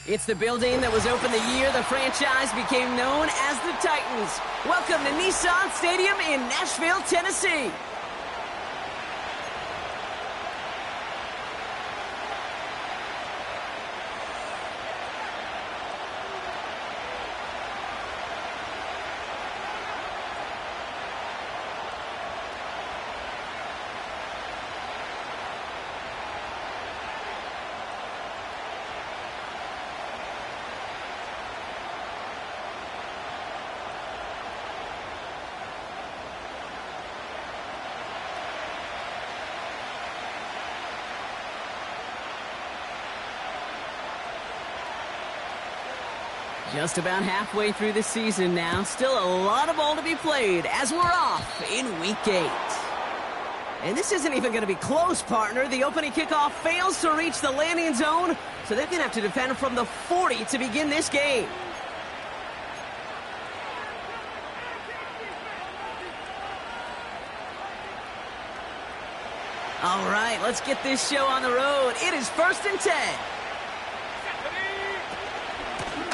It's the building that was opened the year the franchise became known as the Titans. Welcome to Nissan Stadium in Nashville, Tennessee. Just about halfway through the season now. Still a lot of ball to be played as we're off in Week 8. And this isn't even going to be close, partner. The opening kickoff fails to reach the landing zone, so they're going to have to defend from the 40 to begin this game. All right, let's get this show on the road. It is 1st and 10.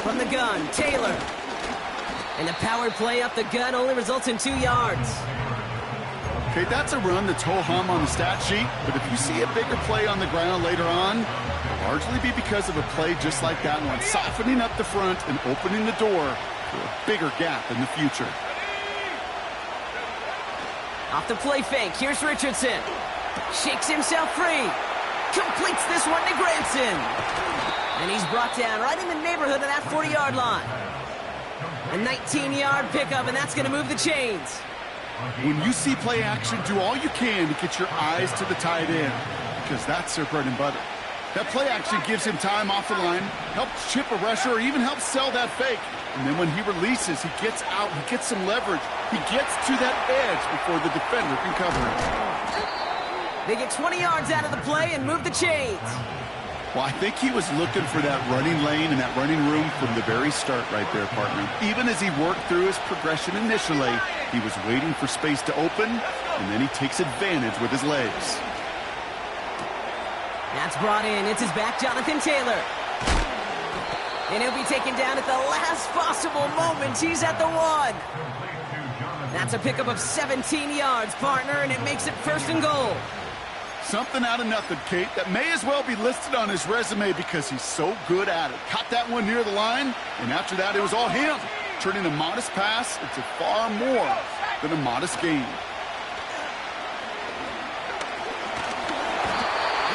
From the gun, Taylor. And the power play up the gut only results in 2 yards. Okay, that's a run that's ho-hum on the stat sheet, but if you see a bigger play on the ground later on, it'll largely be because of a play just like that one, softening up the front and opening the door for a bigger gap in the future. Off the play fake, here's Richardson. Shakes himself free. Completes this one to Granson. And he's brought down right in the neighborhood of that 40-yard line. A 19-yard pickup, and that's going to move the chains. When you see play action, do all you can to get your eyes to the tight end, because that's their bread and butter. That play action gives him time off the line, helps chip a rusher, or even helps sell that fake. And then when he releases, he gets out, he gets some leverage. He gets to that edge before the defender can cover it. They get 20 yards out of the play and move the chains. Well, I think he was looking for that running lane and that running room from the very start right there, partner. Even as he worked through his progression initially, he was waiting for space to open, and then he takes advantage with his legs. That's brought in. It's his back, Jonathan Taylor. And he'll be taken down at the last possible moment. He's at the 1. That's a pickup of 17 yards, partner, and it makes it 1st and goal. Something out of nothing, Kate, that may as well be listed on his resume because he's so good at it. Caught that one near the line, and after that, it was all him, turning a modest pass into far more than a modest gain.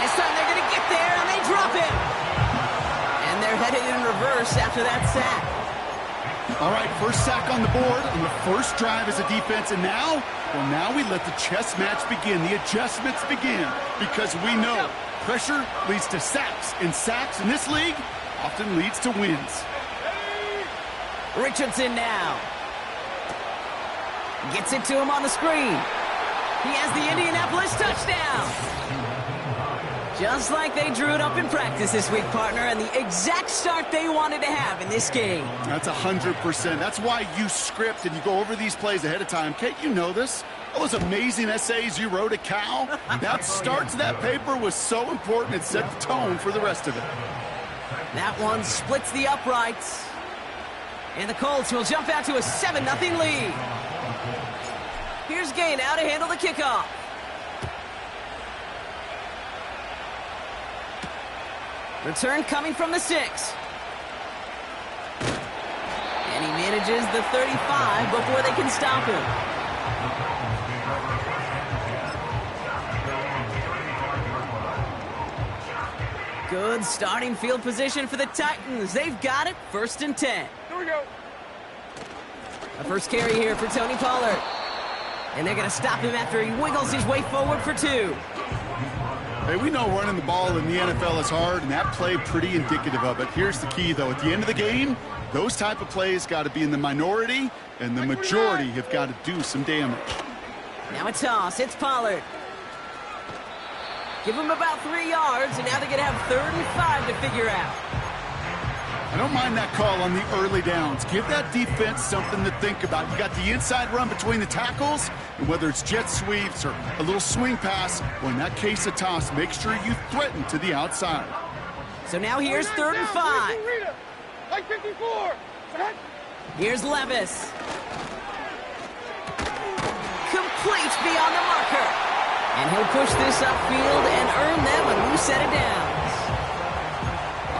This time they're going to get there, and they drop it. And they're headed in reverse after that sack. All right, first sack on the board on the first drive as a defense, and now we let the chess match begin, the adjustments begin, because we know pressure leads to sacks, and sacks in this league often leads to wins. Richardson now. Gets it to him on the screen. He has the Indianapolis touchdown. Just like they drew it up in practice this week, partner, and the exact start they wanted to have in this game. That's 100%. That's why you script and you go over these plays ahead of time. Kate, you know this. All those amazing essays you wrote at Cal, that start to that paper was so important it set the tone for the rest of it. That one splits the uprights. And the Colts will jump out to a 7-0 lead. Here's Gay now to handle the kickoff. Return coming from the 6. And he manages the 35 before they can stop him. Good starting field position for the Titans. They've got it, 1st and 10. Here we go. A first carry here for Tony Pollard. And they're going to stop him after he wiggles his way forward for 2. Hey, we know running the ball in the NFL is hard, and that play pretty indicative of it. Here's the key, though. At the end of the game, those type of plays got to be in the minority, and the majority have got to do some damage. Now a toss. It's Pollard. Give him about 3 yards, and now they're going to have 35 to figure out. I don't mind that call on the early downs. Give that defense something to think about. You got the inside run between the tackles, and whether it's jet sweeps or a little swing pass, or in that case a toss, make sure you threaten to the outside. So now here's 3rd and 5. Like 54. Here's Levis. Complete beyond the marker. And he'll push this upfield and earn them a new set of downs.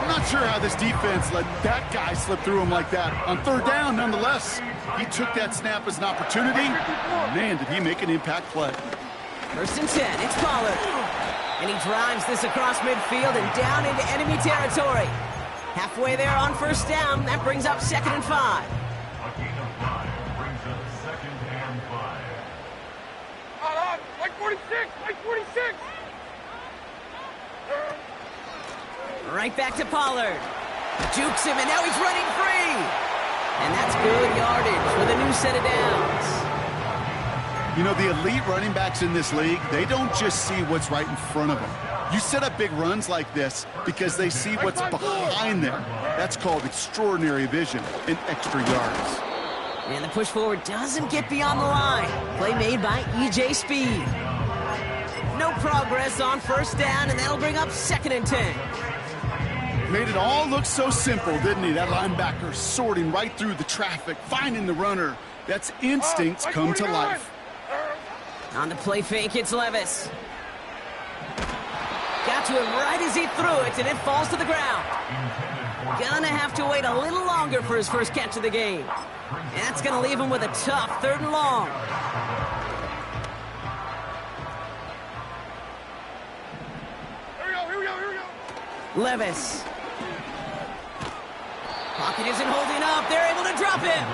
I'm not sure how this defense let that guy slip through him like that. On 3rd down, nonetheless, he took that snap as an opportunity. Man, did he make an impact play. 1st and 10, it's Pollard. And he drives this across midfield and down into enemy territory. Halfway there on 1st down, that brings up 2nd and 5. Like 46, like 46. Right back to Pollard. Jukes him, and now he's running free. And that's good yardage with a new set of downs. You know, the elite running backs in this league, they don't just see what's right in front of them. You set up big runs like this because they see what's behind them. That's called extraordinary vision and extra yards. And the push forward doesn't get beyond the line. Play made by E.J. Speed. No progress on 1st down, and that'll bring up 2nd and 10. Made it all look so simple, didn't he? That linebacker sorting right through the traffic, finding the runner. That's instincts come to life. On the play fake, it's Levis. Got to him right as he threw it, and it falls to the ground. Gonna have to wait a little longer for his first catch of the game. And that's gonna leave him with a tough 3rd and long. Here we go. Levis. Pocket isn't holding up. They're able to drop him.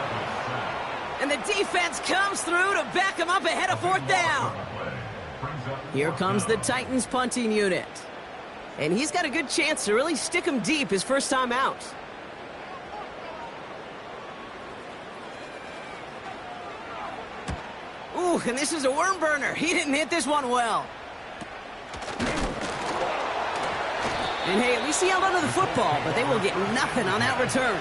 And the defense comes through to back him up ahead of 4th down. Here comes the Titans punting unit. And he's got a good chance to really stick him deep his first time out. Ooh, and this is a worm burner. He didn't hit this one well. And hey, at least he held onto the football, but they will get nothing on that return.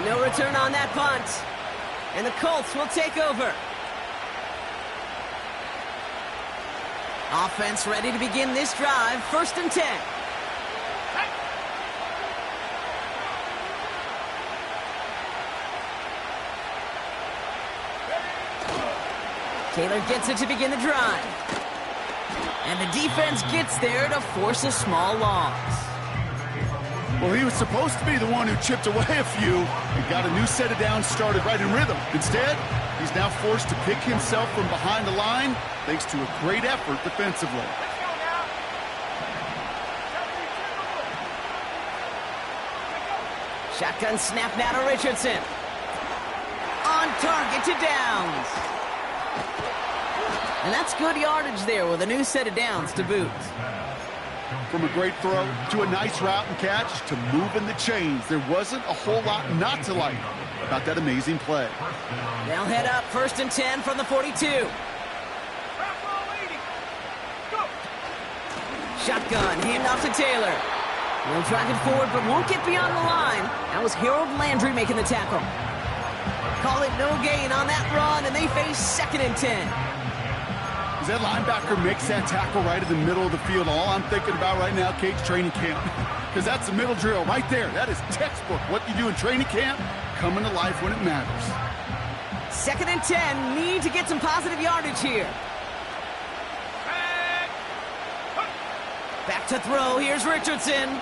No return on that punt. And the Colts will take over. Offense ready to begin this drive. 1st and 10. Taylor gets it to begin the drive. And the defense gets there to force a small loss. Well, he was supposed to be the one who chipped away a few and got a new set of downs started right in rhythm. Instead, he's now forced to pick himself from behind the line thanks to a great effort defensively. Shotgun snap now to Richardson. On target to Downs. And that's good yardage there with a new set of downs to boot. From a great throw to a nice route and catch to moving the chains, there wasn't a whole lot not to like about that amazing play. They'll head up 1st and 10 from the 42. Shotgun, handoff to Taylor. He'll drive it forward, but won't get beyond the line. That was Harold Landry making the tackle. Call it no gain on that run, and they face 2nd and 10. As that linebacker makes that tackle right in the middle of the field, all I'm thinking about right now, Kate's training camp. Because that's the middle drill right there. That is textbook. What you do in training camp, coming to life when it matters. 2nd and 10, need to get some positive yardage here. Back to throw, here's Richardson.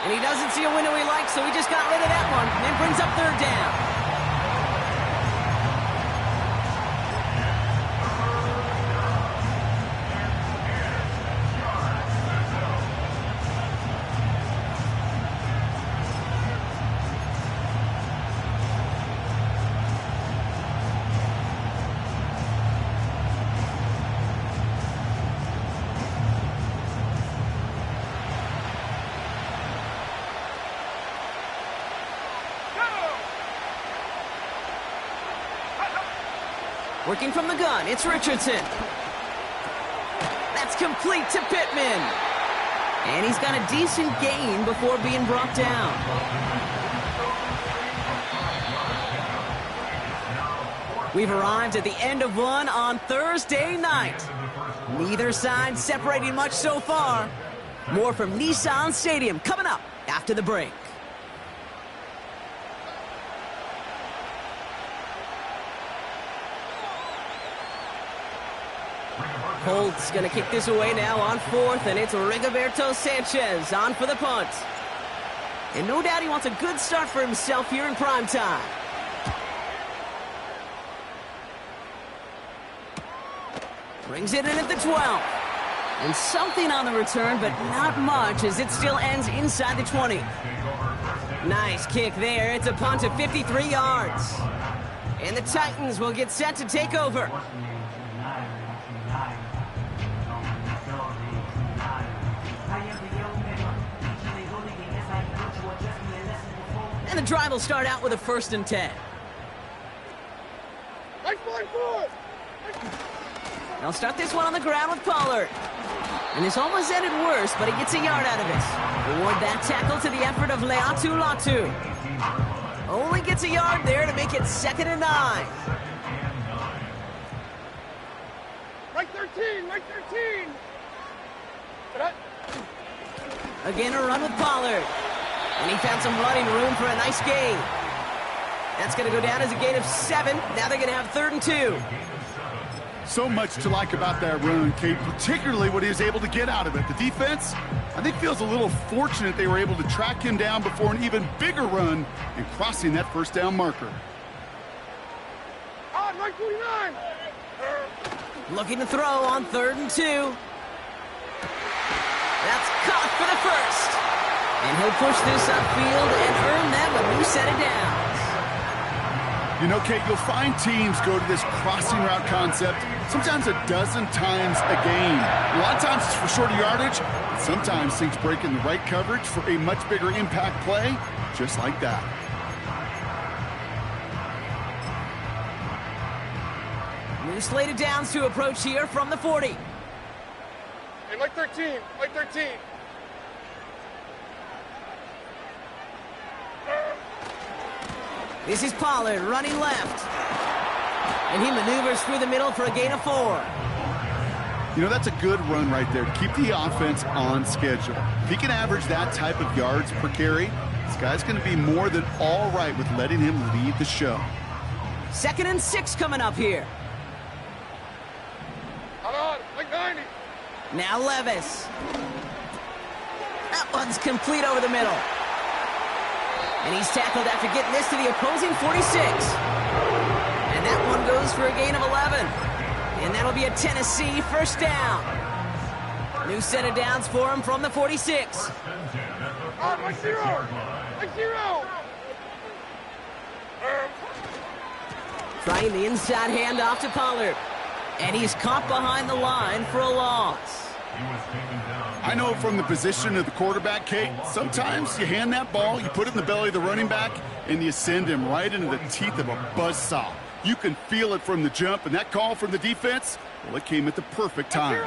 And he doesn't see a window he likes, so he just got rid of that one. And brings up 3rd down. Working from the gun, it's Richardson. That's complete to Pittman. And he's got a decent gain before being brought down. We've arrived at the end of one on Thursday night. Neither side separating much so far. More from Nissan Stadium coming up after the break. Colts going to kick this away now on 4th, and it's Rigoberto Sanchez on for the punt. And no doubt he wants a good start for himself here in prime time. Brings it in at the 12. And something on the return, but not much, as it still ends inside the 20. Nice kick there. It's a punt of 53 yards. And the Titans will get set to take over. And the drive will start out with a 1st and 10. They'll start this one on the ground with Pollard. And this almost ended worse, but he gets a yard out of it. Reward that tackle to the effort of Leatu Latu. Only gets a yard there to make it 2nd and 9. Right 13, right 13. Again, a run with Pollard. And he found some running room for a nice gain. That's going to go down as a gain of 7. Now they're going to have 3rd and 2. So much to like about that run, Kate, particularly what he was able to get out of it. The defense, I think, feels a little fortunate they were able to track him down before an even bigger run and crossing that 1st down marker. On, right 49. Looking to throw on 3rd and 2. That's caught for the 1st. And he'll push this upfield and earn them a new set of downs. You know, Kate, you'll find teams go to this crossing route concept sometimes a dozen times a game. A lot of times it's for shorter yardage, but sometimes things break in the right coverage for a much bigger impact play, just like that. New slate of downs to approach here from the 40. Hey, Mike 13, Mike 13. This is Pollard running left. And he maneuvers through the middle for a gain of 4. You know, that's a good run right there to keep the offense on schedule. If he can average that type of yards per carry, this guy's going to be more than all right with letting him lead the show. 2nd and 6 coming up here. On, Mike 90. Now Levis. That one's complete over the middle. And he's tackled after getting this to the opposing 46. And that one goes for a gain of 11. And that'll be a Tennessee 1st down. New set of downs for him from the 46. On, Mike 0. Mike 0. Trying the inside handoff to Pollard. And he's caught behind the line for a loss. I know from the position of the quarterback, Kate, sometimes you hand that ball, you put it in the belly of the running back, and you send him right into the teeth of a buzzsaw. You can feel it from the jump, and that call from the defense, well, it came at the perfect time.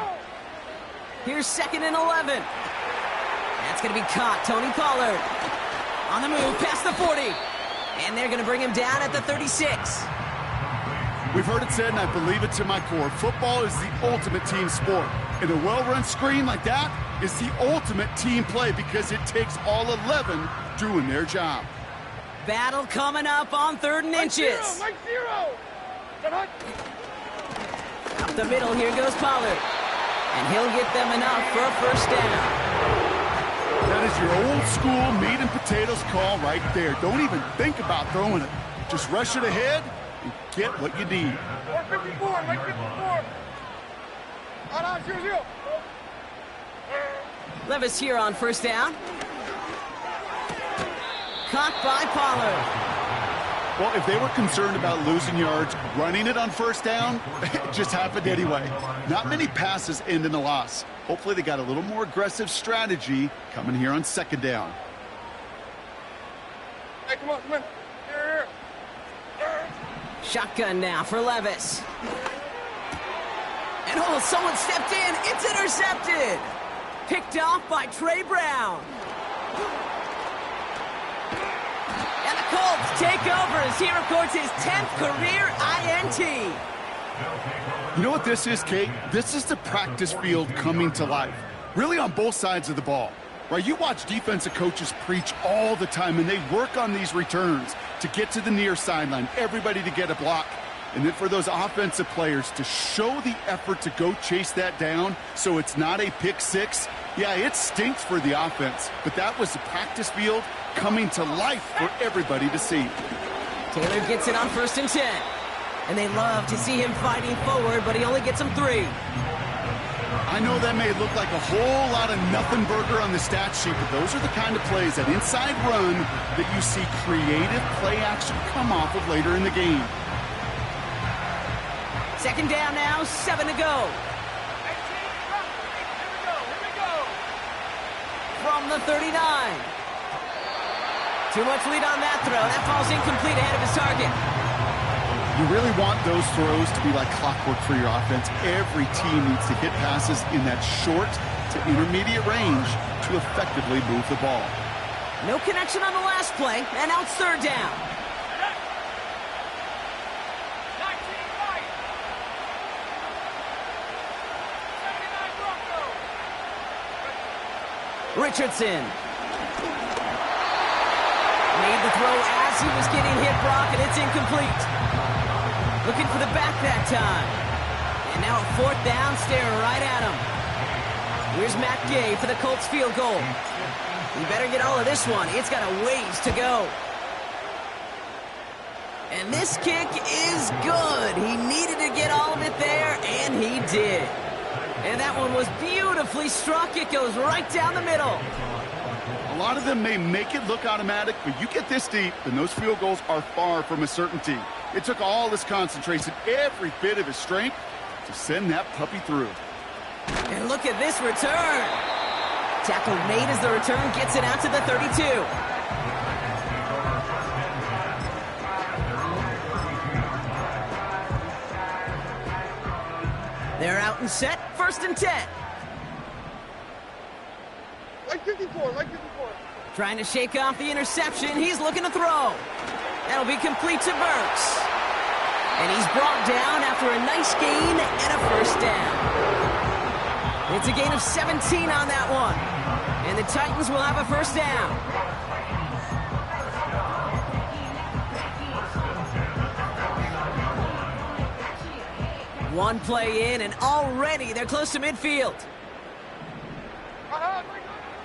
Here's 2nd and 11. That's going to be caught. Tony Pollard on the move past the 40. And they're going to bring him down at the 36. We've heard it said, and I believe it to my core, football is the ultimate team sport. And a well-run screen like that is the ultimate team play because it takes all 11 doing their job. Battle coming up on 3rd and inches. Mike 0. Up the middle, here goes Pollard. And he'll get them enough for a 1st down. That is your old school meat and potatoes call right there. Don't even think about throwing it. Just rush it ahead and get what you need. 54, Mike 54. On, 0. Levis here on 1st down. Caught by Pollard. Well, if they were concerned about losing yards, running it on 1st down, it just happened anyway. Not many passes end in a loss. Hopefully they got a little more aggressive strategy coming here on 2nd down. Hey, come on. Here. Shotgun now for Levis. And oh, someone stepped in. It's intercepted. Picked off by Trey Brown. And the Colts take over as he records his 10th career INT. You know what this is, Kate? This is the practice field coming to life, really on both sides of the ball. Right, you watch defensive coaches preach all the time, and they work on these returns to get to the near sideline, everybody to get a block. And then for those offensive players to show the effort to go chase that down so it's not a pick six, yeah, it stinks for the offense. But that was the practice field coming to life for everybody to see. Taylor gets it on 1st and 10. And they love to see him fighting forward, but he only gets them 3. I know that may look like a whole lot of nothing burger on the stat sheet, but those are the kind of plays, that inside run, that you see creative play action come off of later in the game. 2nd down now, 7 to go. From the 39. Too much lead on that throw. That ball's incomplete ahead of his target. You really want those throws to be like clockwork for your offense. Every team needs to hit passes in that short to intermediate range to effectively move the ball. No connection on the last play, and now it's 3rd down. Richardson made the throw as he was getting hit, Brock, and it's incomplete. Looking for the back that time. And now a 4th down, staring right at him. Here's Matt Gay for the Colts field goal. He better get all of this one. It's got a ways to go. And this kick is good. He needed to get all of it there, and he did. And that one was beautifully struck. It goes right down the middle. A lot of them may make it look automatic, but you get this deep, and those field goals are far from a certainty. It took all his concentration, every bit of his strength, to send that puppy through. And look at this return. Tackle made as the return gets it out to the 32. They're out and set, 1st and 10. Like 54, like 54. Trying to shake off the interception. He's looking to throw. That'll be complete to Burks. And he's brought down after a nice gain and a 1st down. It's a gain of 17 on that one. And the Titans will have a 1st down. One play in, and already they're close to midfield.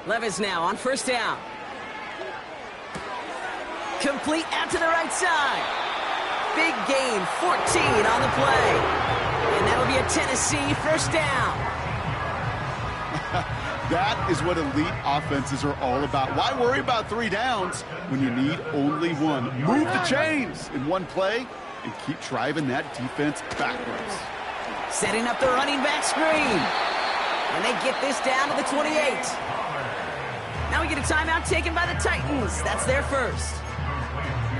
Levis now on 1st down. Complete out to the right side. Big gain, 14 on the play. And that'll be a Tennessee 1st down. That is what elite offenses are all about. Why worry about 3 downs when you need only 1? Move the chains in one play and keep driving that defense backwards. Setting up the running back screen. And they get this down to the 28. Now we get a timeout taken by the Titans. That's their 1st.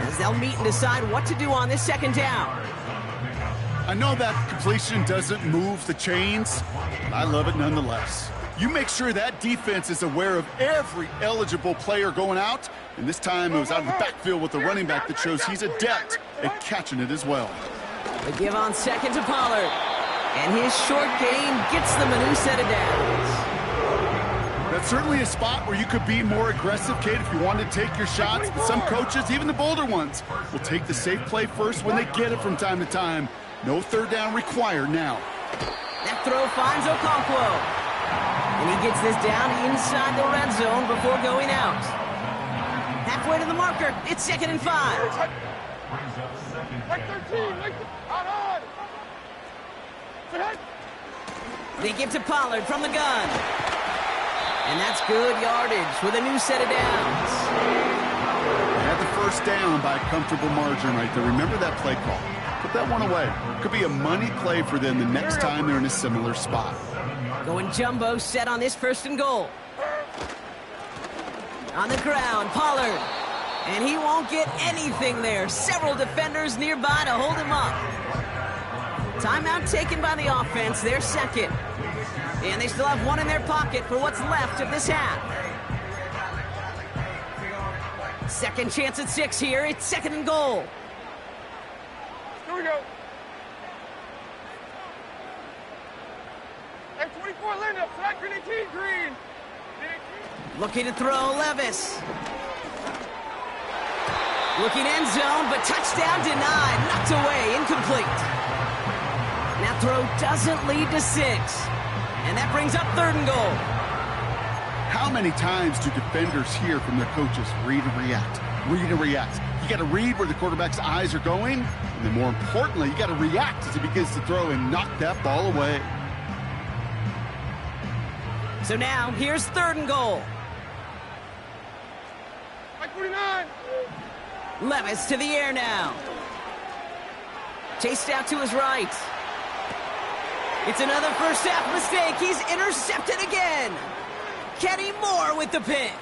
As they'll meet and decide what to do on this 2nd down. I know that completion doesn't move the chains, but I love it nonetheless. You make sure that defense is aware of every eligible player going out, and this time it was out of the backfield with the running back that shows he's adept at catching it as well. The give on 2nd to Pollard. And his short game gets them a new set of downs. That's certainly a spot where you could be more aggressive, Kate, if you wanted to take your shots. But some coaches, even the bolder ones, will take the safe play first when they get it from time to time. No 3rd down required now. That throw finds Okonkwo. And he gets this down inside the red zone before going out. Halfway to the marker, it's 2nd and 5. Like 13, like on. They give to Pollard from the gun. And that's good yardage with a new set of downs. They had the 1st down by a comfortable margin right there. Remember that play call. Put that one away. Could be a money play for them the next time they're in a similar spot. Going jumbo set on this 1st and goal. On the ground, Pollard. And he won't get anything there. Several defenders nearby to hold him up. Timeout taken by the offense, their 2nd. And they still have 1 in their pocket for what's left of this half. 2nd chance at 6 here. It's 2nd and goal. Here we go. Hey, 24 Linda, flat green 18 green. Looking to throw, Levis. Looking end zone, but touchdown denied. Knocked away, incomplete. That throw doesn't lead to 6. And that brings up 3rd and goal. How many times do defenders hear from their coaches, read and react, read and react? You got to read where the quarterback's eyes are going, and then more importantly, you got to react as he begins to throw and knock that ball away. So now, here's 3rd and goal. 49. Levis to the air now. Chased out to his right. It's another first half mistake. He's intercepted again. Kenny Moore with the pick.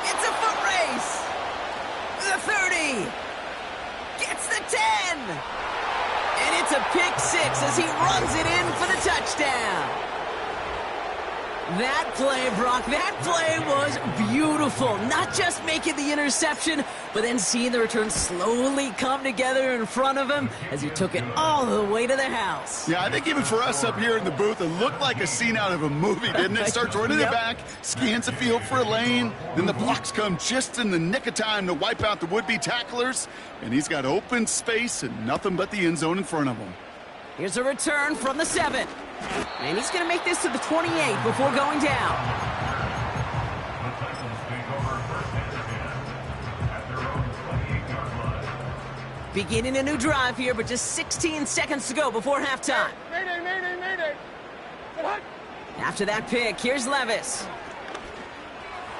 It's a foot race. The 30. Gets the 10. And it's a pick 6 as he runs it in for the touchdown. That play, Brock, that play was beautiful. Not just making the interception, but then seeing the return slowly come together in front of him as he took it all the way to the house. Yeah, I think even for us up here in the booth, it looked like a scene out of a movie, didn't it? Starts running it back, scans the field for a lane, then the blocks come just in the nick of time to wipe out the would-be tacklers, and he's got open space and nothing but the end zone in front of him. Here's a return from the 7. And he's going to make this to the 28 before going down. Beginning a new drive here, but just 16 seconds to go before halftime. Mayday, mayday, mayday. What? After that pick, here's Levis.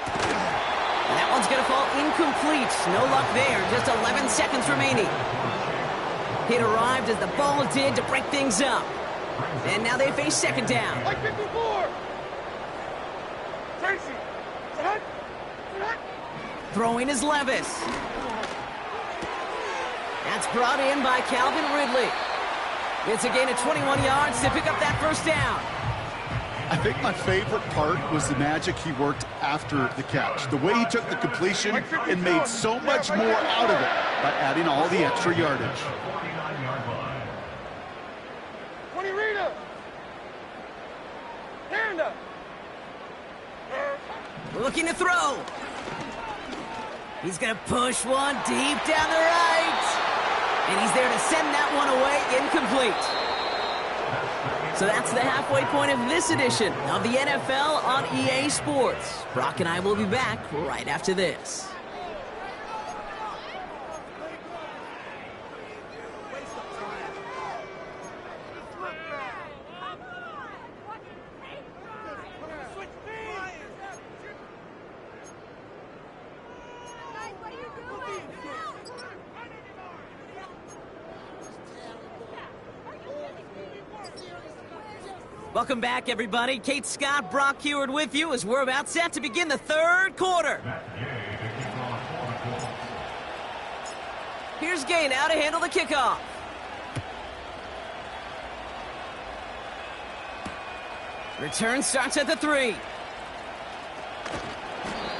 And that one's going to fall incomplete. No luck there. Just 11 seconds remaining. It arrived as the ball did to break things up. And now they face 2nd down. Like 54. Tracy. What? Throwing is Levis. That's brought in by Calvin Ridley. It's a gain of 21 yards to pick up that first down. I think my favorite part was the magic he worked after the catch. The way he took the completion and made so much more out of it by adding all the extra yardage. 20 Rita. Panda. Looking to throw. He's going to push one deep down the right. And he's there to send that one away, incomplete. So that's the halfway point of this edition of the NFL on EA Sports. Brock and I will be back right after this. Welcome back, everybody. Kate Scott, Brock Heward with you as we're about set to begin the 3rd quarter. Here's Gay now to handle the kickoff. Return starts at the 3.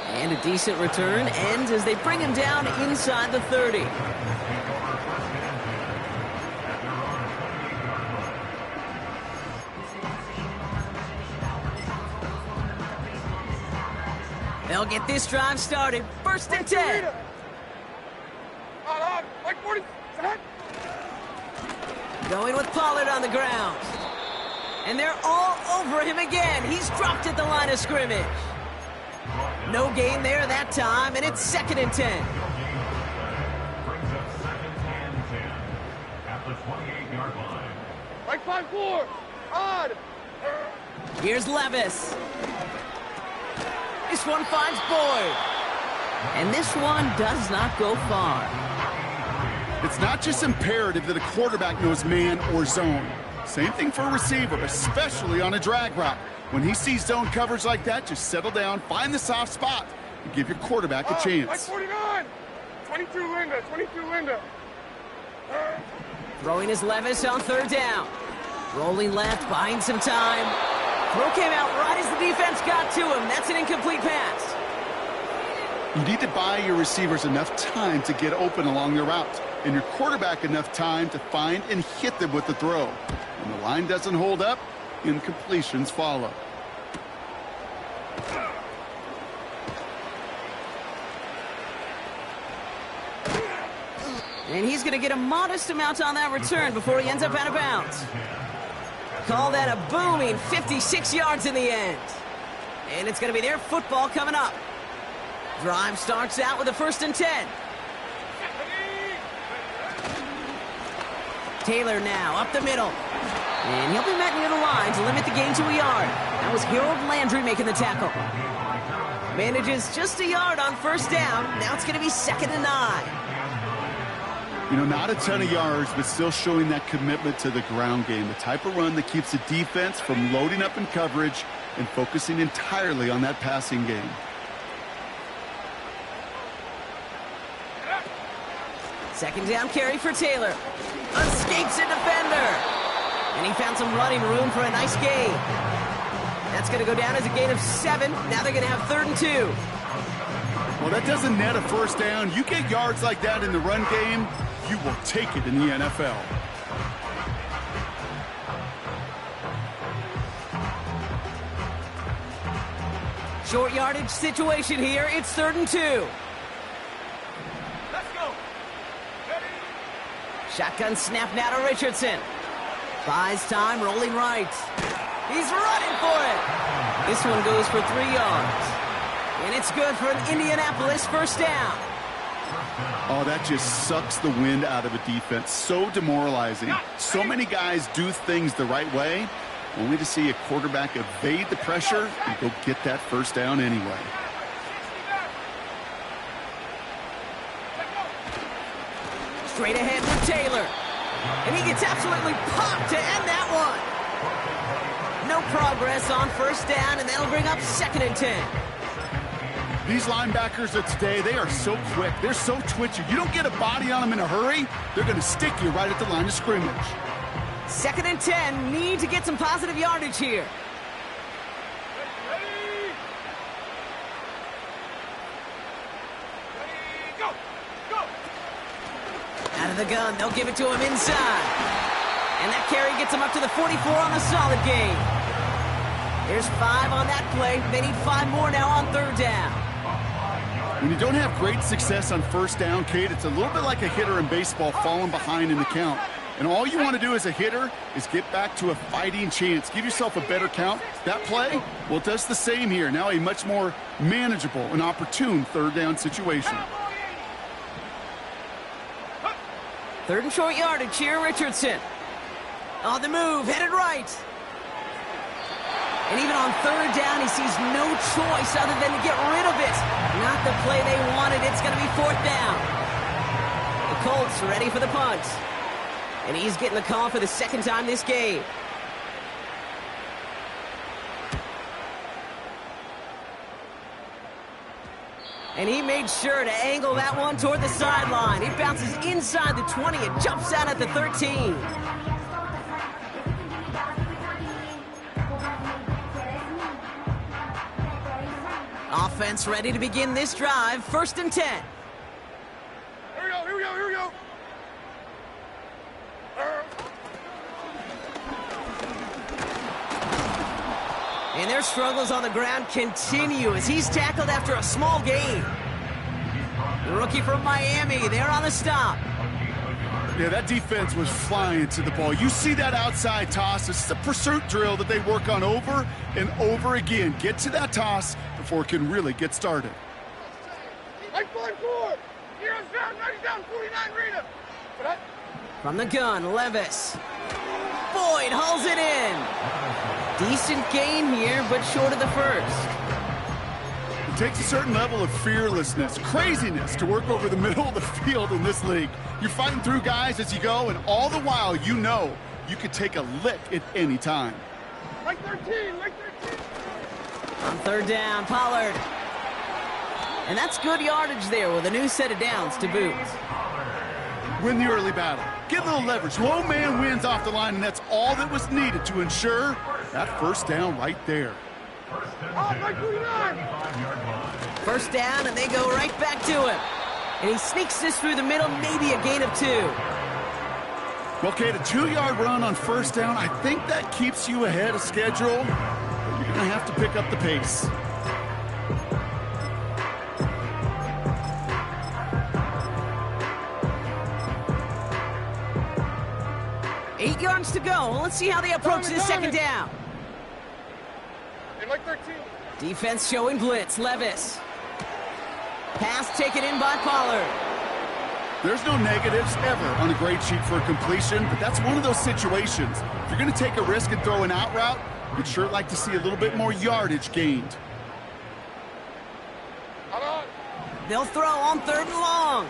And a decent return ends as they bring him down inside the 30. They'll get this drive started. 1st and 10. Like 40. Going with Pollard on the ground. And they're all over him again. He's dropped at the line of scrimmage. No gain there that time, and it's 2nd and 10. Like 5-4. Odd. Here's Levis. This one finds Boyd. And this one does not go far. It's not just imperative that a quarterback knows man or zone. Same thing for a receiver, especially on a drag route. When he sees zone coverage like that, just settle down, find the soft spot, and give your quarterback a chance. Like 49. 22 Linda. 22 Linda. Throwing his Levis on 3rd down. Rolling left, buying some time. Throw came out right as the defense got to him. That's an incomplete pass. You need to buy your receivers enough time to get open along their route, and your quarterback enough time to find and hit them with the throw. When the line doesn't hold up, incompletions follow. And he's going to get a modest amount on that return before he ends up out of bounds. Call that a booming 56 yards in the end. And it's going to be their football coming up. Drive starts out with a 1st and 10. Taylor now up the middle. And he'll be met near the line to limit the gain to a yard. That was Harold Landry making the tackle. Manages just a yard on 1st down. Now it's going to be 2nd and 9. You know, not a ton of yards, but still showing that commitment to the ground game. The type of run that keeps the defense from loading up in coverage and focusing entirely on that passing game. Second down carry for Taylor. Escapes a defender. And he found some running room for a nice gain. That's going to go down as a gain of 7. Now they're going to have 3rd and 2. Well, that doesn't net a 1st down. You get yards like that in the run game, you will take it in the NFL. Short yardage situation here. It's 3rd and 2. Let's go. Ready? Shotgun snap now to Richardson. Buys time, rolling right. He's running for it. This one goes for 3 yards. And it's good for an Indianapolis 1st down. Oh, that just sucks the wind out of a defense. So demoralizing. So many guys do things the right way, only to see a quarterback evade the pressure and go get that 1st down anyway. Straight ahead for Taylor. And he gets absolutely popped to end that one. No progress on 1st down, and that'll bring up 2nd and 10. These linebackers of today, they are so quick. They're so twitchy. You don't get a body on them in a hurry, they're going to stick you right at the line of scrimmage. 2nd and 10. Need to get some positive yardage here. Ready? Go. Go. Out of the gun, they'll give it to him inside. And that carry gets him up to the 44 on a solid gain. There's 5 on that play. They need 5 more now on 3rd down. When you don't have great success on 1st down, Kate, it's a little bit like a hitter in baseball falling behind in the count. And all you want to do as a hitter is get back to a fighting chance. Give yourself a better count. That play, well, it does the same here. Now a much more manageable and opportune 3rd down situation. 3rd and short yardage here, Richardson. On the move, headed right. And even on 3rd down, he sees no choice other than to get rid of it. Not the play they wanted. It's going to be 4th down. The Colts ready for the punt. And he's getting the call for the 2nd time this game. And he made sure to angle that one toward the sideline. It bounces inside the 20 and jumps out at the 13. Offense ready to begin this drive. 1st and 10. Here we go, here we go, here we go. And their struggles on the ground continue as he's tackled after a small gain. The rookie from Miami, they're on the stop. Yeah, that defense was flying to the ball. You see that outside toss. It's a pursuit drill that they work on over and over again. Get to that toss before it can really get started. Like 5-4. Heroes down, 90 down, 49 Rita. From the gun, Levis. Boyd hauls it in. Decent gain here, but short of the 1st. It takes a certain level of fearlessness, craziness to work over the middle of the field in this league. You're fighting through guys as you go, and all the while you know you could take a lick at any time. Like 13, like 13. On 3rd down, Pollard. And that's good yardage there with a new set of downs to boot. Win the early battle. Get a little leverage. Low man wins off the line, and that's all that was needed to ensure that 1st down right there. Oh, like 49. 1st down, and they go right back to him. And he sneaks this through the middle, maybe a gain of 2. Okay, the 2-yard run on first down, I think that keeps you ahead of schedule. But you're going to have to pick up the pace. Eight yards to go. Let's see how they approach this second down. In like 13. Defense showing blitz. Levis. Pass taken in by Pollard. There's no negatives ever on a grade sheet for a completion, but that's one of those situations. If you're going to take a risk and throw an out route, you'd sure like to see a little bit more yardage gained. They'll throw on 3rd and long.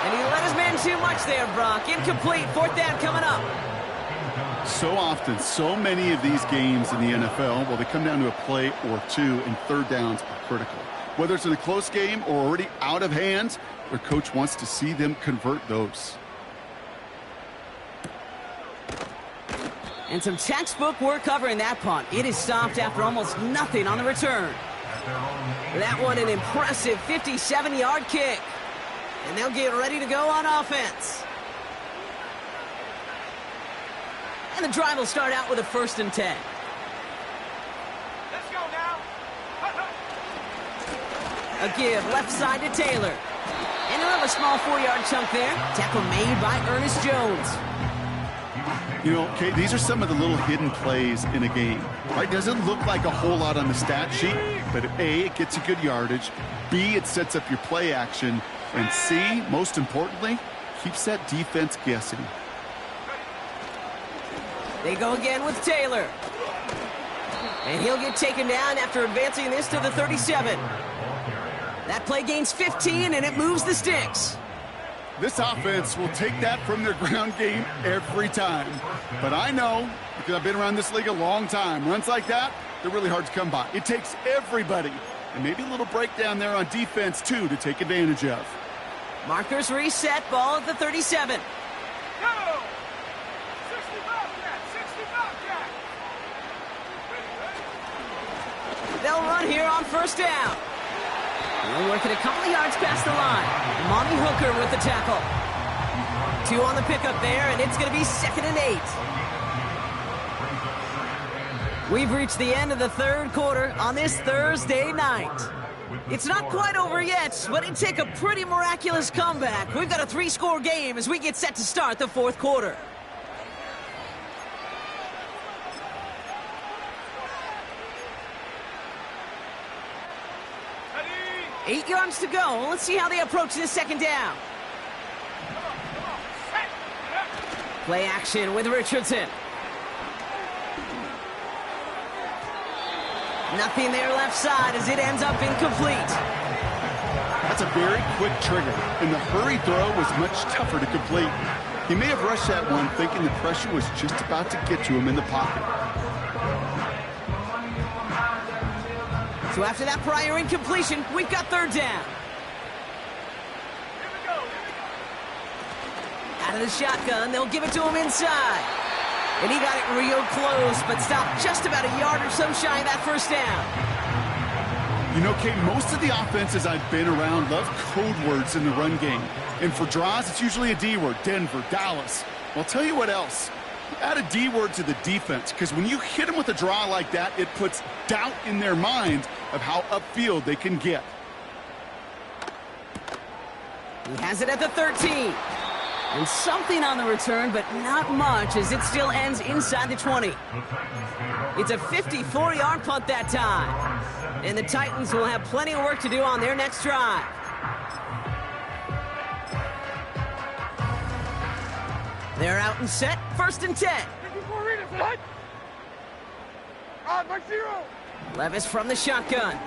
And he let his man too much there, Brock. Incomplete. 4th down coming up. So often, so many of these games in the NFL, well, they come down to a play or two, and 3rd downs are critical. Whether it's in a close game or already out of hand, their coach wants to see them convert those. And some textbook work covering that punt. It is stopped after almost nothing on the return. That one an impressive 57-yard kick. And they'll get ready to go on offense. And the drive will start out with a 1st and 10. Let's go now. A give left side to Taylor. And another small 4-yard chunk there. Tackle made by Ernest Jones. You know, okay, these are some of the little hidden plays in a game. Right? Doesn't look like a whole lot on the stat sheet, but A, it gets you good yardage. B, it sets up your play action. And C, most importantly, keeps that defense guessing. They go again with Taylor. And he'll get taken down after advancing this to the 37. That play gains 15, and it moves the sticks. This offense will take that from their ground game every time. But I know, because I've been around this league a long time, runs like that, they're really hard to come by. It takes everybody. And maybe a little breakdown there on defense, too, to take advantage of. Markers reset, ball at the 37. Go! 60 Bobcat! 60 Bobcat! They'll run here on 1st down. They'll work it a couple of yards past the line. Monty Hooker with the tackle. 2 on the pickup there, and it's going to be 2nd and 8. We've reached the end of the 3rd quarter on this Thursday night. It's not quite over yet, but it'd take a pretty miraculous comeback. We've got a 3-score game as we get set to start the 4th quarter. Ready? 8 yards to go. Let's see how they approach this second down. Play action with Richardson. Nothing there left side as it ends up incomplete. That's a very quick trigger, and the hurry throw was much tougher to complete. He may have rushed that one thinking the pressure was just about to get to him in the pocket. So after that prior incompletion, we've got 3rd down. Here we go. Out of the shotgun, they'll give it to him inside. And he got it real close, but stopped just about a yard or so shy of that 1st down. You know, Kate, most of the offenses I've been around love code words in the run game. And for draws, it's usually a D word, Denver, Dallas. Well, I'll tell you what else. Add a D word to the defense, because when you hit them with a draw like that, it puts doubt in their mind of how upfield they can get. He has it at the 13. And something on the return, but not much, as it still ends inside the 20. It's a 54-yard punt that time. And the Titans will have plenty of work to do on their next drive. They're out and set, 1st and 10. Back 0. Levis from the shotgun.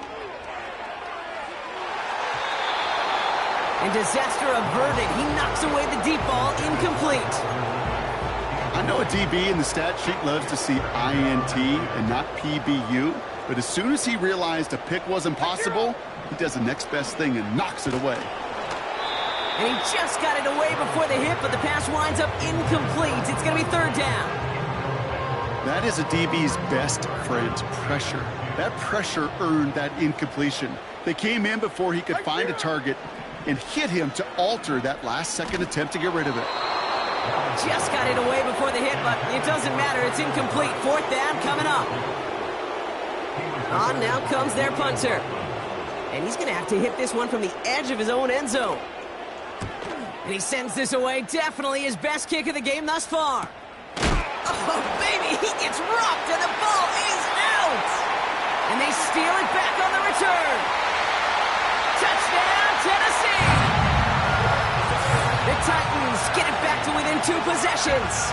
And disaster averted. He knocks away the deep ball, incomplete. I know a DB in the stat sheet loves to see INT and not PBU, but as soon as he realized a pick wasn't possible, he does the next best thing and knocks it away. And he just got it away before the hit, but the pass winds up incomplete. It's going to be 3rd down. That is a DB's best friend, pressure. That pressure earned that incompletion. They came in before he could find a target and hit him to alter that last-second attempt to get rid of it. Just got it away before the hit, but it doesn't matter. It's incomplete. 4th down coming up. On now comes their punter. And he's going to have to hit this one from the edge of his own end zone. And he sends this away. Definitely his best kick of the game thus far. Oh, baby, he gets rocked and the ball is out. And they steal it back on the return. Touchdown, Tennessee. The Titans get it back to within 2 possessions.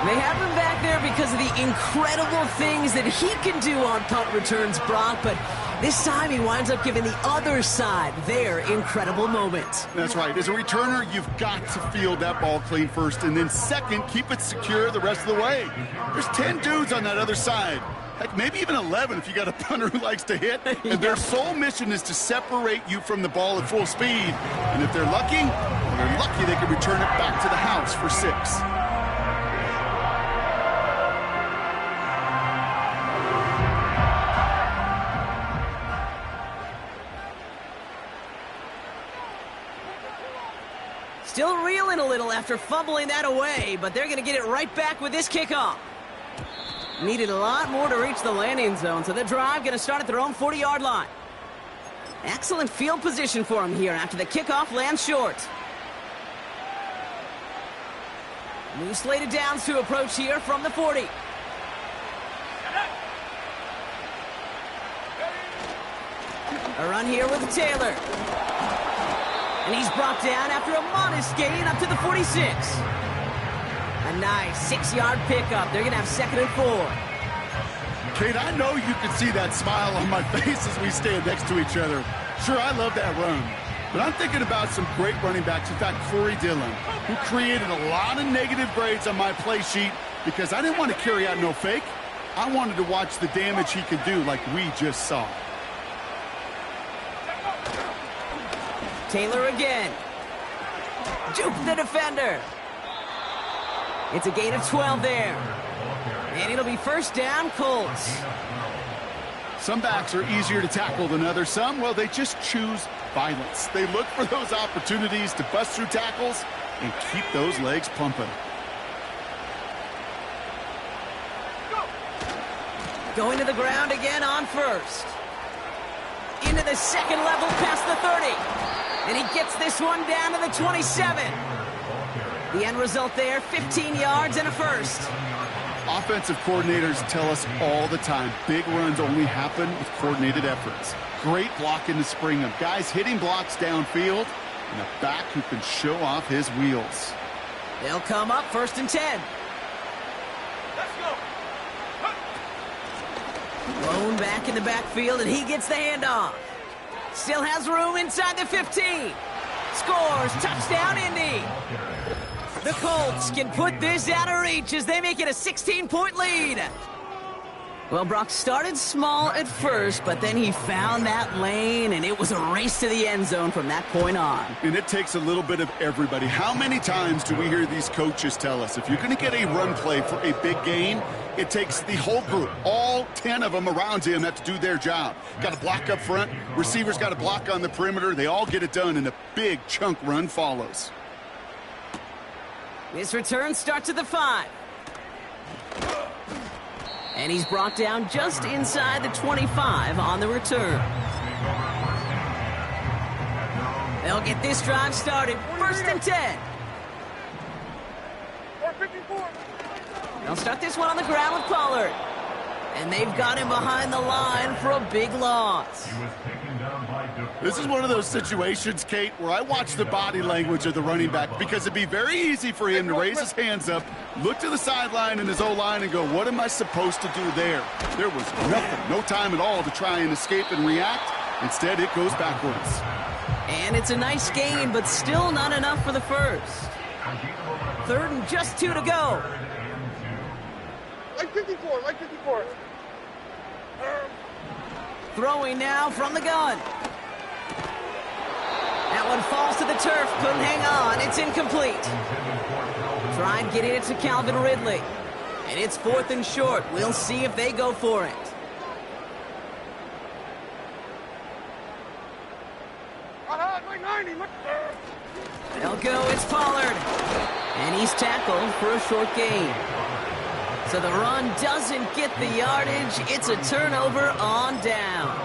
They have him back there because of the incredible things that he can do on punt returns, Brock, but this time he winds up giving the other side their incredible moment. That's right. As a returner, you've got to field that ball clean first, and then second, keep it secure the rest of the way. There's 10 dudes on that other side. Heck, maybe even 11 if you got a punter who likes to hit. And their sole mission is to separate you from the ball at full speed. And if they're lucky, they can return it back to the house for 6. Still reeling a little after fumbling that away, but they're going to get it right back with this kickoff. Needed a lot more to reach the landing zone, so the drive going to start at their own 40-yard line. Excellent field position for him here after the kickoff lands short. New slated downs to approach here from the 40. A run here with Taylor. And he's brought down after a modest gain up to the 46. A nice 6-yard pickup. They're going to have 2nd and 4. Kate, I know you can see that smile on my face as we stand next to each other. Sure, I love that run. But I'm thinking about some great running backs. In fact, Corey Dillon, who created a lot of negative grades on my play sheet because I didn't want to carry out no fake. I wanted to watch the damage he could do like we just saw. Taylor again. Juke the defender. It's a gain of 12 there. And it'll be 1st down, Colts. Some backs are easier to tackle than others. Some, well, they just choose violence. They look for those opportunities to bust through tackles and keep those legs pumping. Going to the ground again on 1st. Into the 2nd level past the 30. And he gets this one down to the 27. The end result there, 15 yards and a 1st. Offensive coordinators tell us all the time, big runs only happen with coordinated efforts. Great blocking to spring them. Guys hitting blocks downfield, and a back who can show off his wheels. They'll come up 1st and 10. Let's go. Blown back in the backfield, and he gets the handoff. Still has room inside the 15. Scores. Touchdown, Indy. The Colts can put this out of reach as they make it a 16-point lead. Well, Brock started small at first, but then he found that lane, and it was a race to the end zone from that point on. And it takes a little bit of everybody. How many times do we hear these coaches tell us, if you're going to get a run play for a big gain, it takes the whole group, all 10 of them around him have to do their job. Got to block up front, receivers got to block on the perimeter. They all get it done, and a big chunk run follows. This return starts at the 5. And he's brought down just inside the 25 on the return. They'll get this drive started. 1st and 10. 54. They'll start this one on the ground with Pollard. And they've got him behind the line for a big loss. This is one of those situations, Kate, where I watch the body language of the running back because it'd be very easy for him to raise his hands up, look to the sideline in his O-line and go, what am I supposed to do there? There was nothing, no time at all to try and escape and react. Instead, it goes backwards. And it's a nice gain, but still not enough for the 1st. 3rd and just 2 to go. Like 54, like 54. Throwing now from the gun. That one falls to the turf. Couldn't hang on. It's incomplete. Trying getting it to Calvin Ridley. And it's 4th and short. We'll see if they go for it. Like 90. They'll go. It's Pollard. And he's tackled for a short gain. So the run doesn't get the yardage. It's a turnover on downs.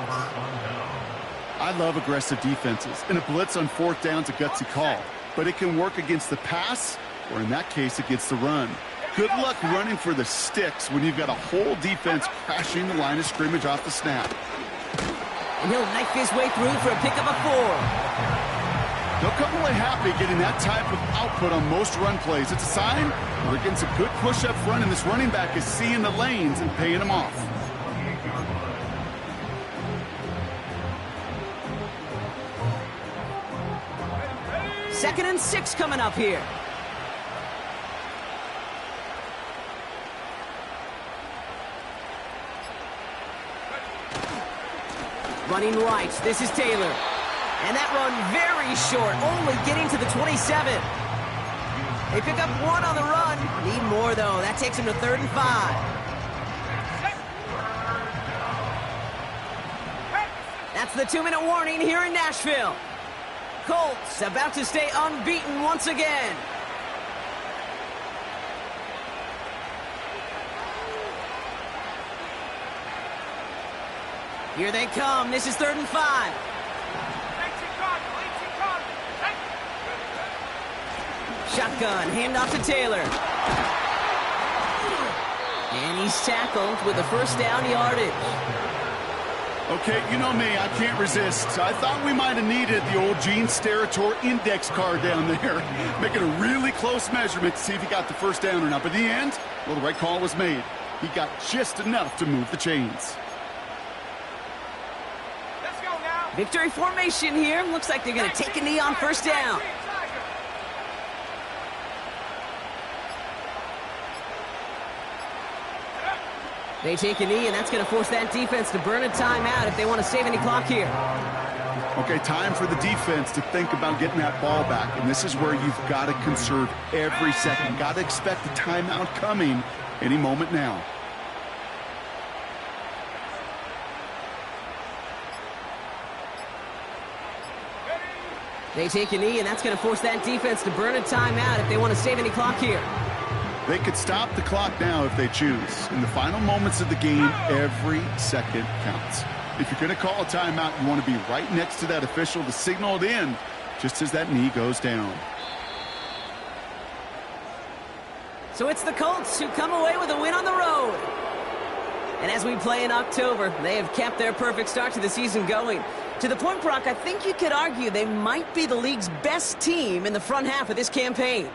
I love aggressive defenses, and a blitz on fourth down's a gutsy call. But it can work against the pass, or in that case, against the run. Good luck running for the sticks when you've got a whole defense crashing the line of scrimmage off the snap. And he'll knife his way through for a pickup of 4. They'll come away happy getting that type of output on most run plays. It's a sign they're getting some good push up front, and this running back is seeing the lanes and paying them off. Second and 6 coming up here. Running right, this is Taylor. And that run very short, only getting to the 27. They pick up 1 on the run. Need more, though. That takes him to 3rd and 5. That's the 2-minute warning here in Nashville. Colts about to stay unbeaten once again. Here they come. This is 3rd and 5. Shotgun, handoff to Taylor. And he's tackled with a first down yardage. Okay, you know me, I can't resist. I thought we might have needed the old Gene Steratore index card down there, making a really close measurement to see if he got the first down or not. But in the end, well, the right call was made. He got just enough to move the chains. Let's go now. Victory formation here. Looks like they're going to take a knee on first down. They take a knee, and that's going to force that defense to burn a timeout if they want to save any clock here. Okay, time for the defense to think about getting that ball back, and this is where you've got to conserve every second. Got to expect the timeout coming any moment now. They take a knee, and that's going to force that defense to burn a timeout if they want to save any clock here. They could stop the clock now if they choose. In the final moments of the game, every second counts. If you're going to call a timeout, you want to be right next to that official to signal it in just as that knee goes down. So it's the Colts who come away with a win on the road. And as we play in October, they have kept their perfect start to the season going. To the point, Brock, I think you could argue they might be the league's best team in the front half of this campaign.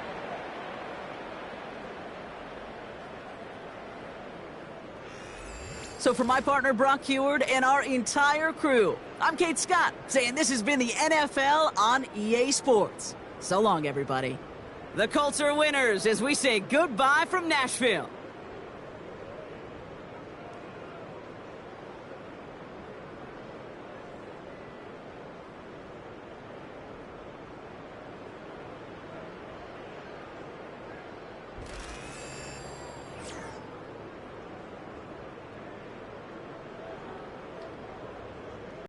So for my partner, Brock Heward, and our entire crew, I'm Kate Scott, saying this has been the NFL on EA Sports. So long, everybody. The Colts are winners as we say goodbye from Nashville.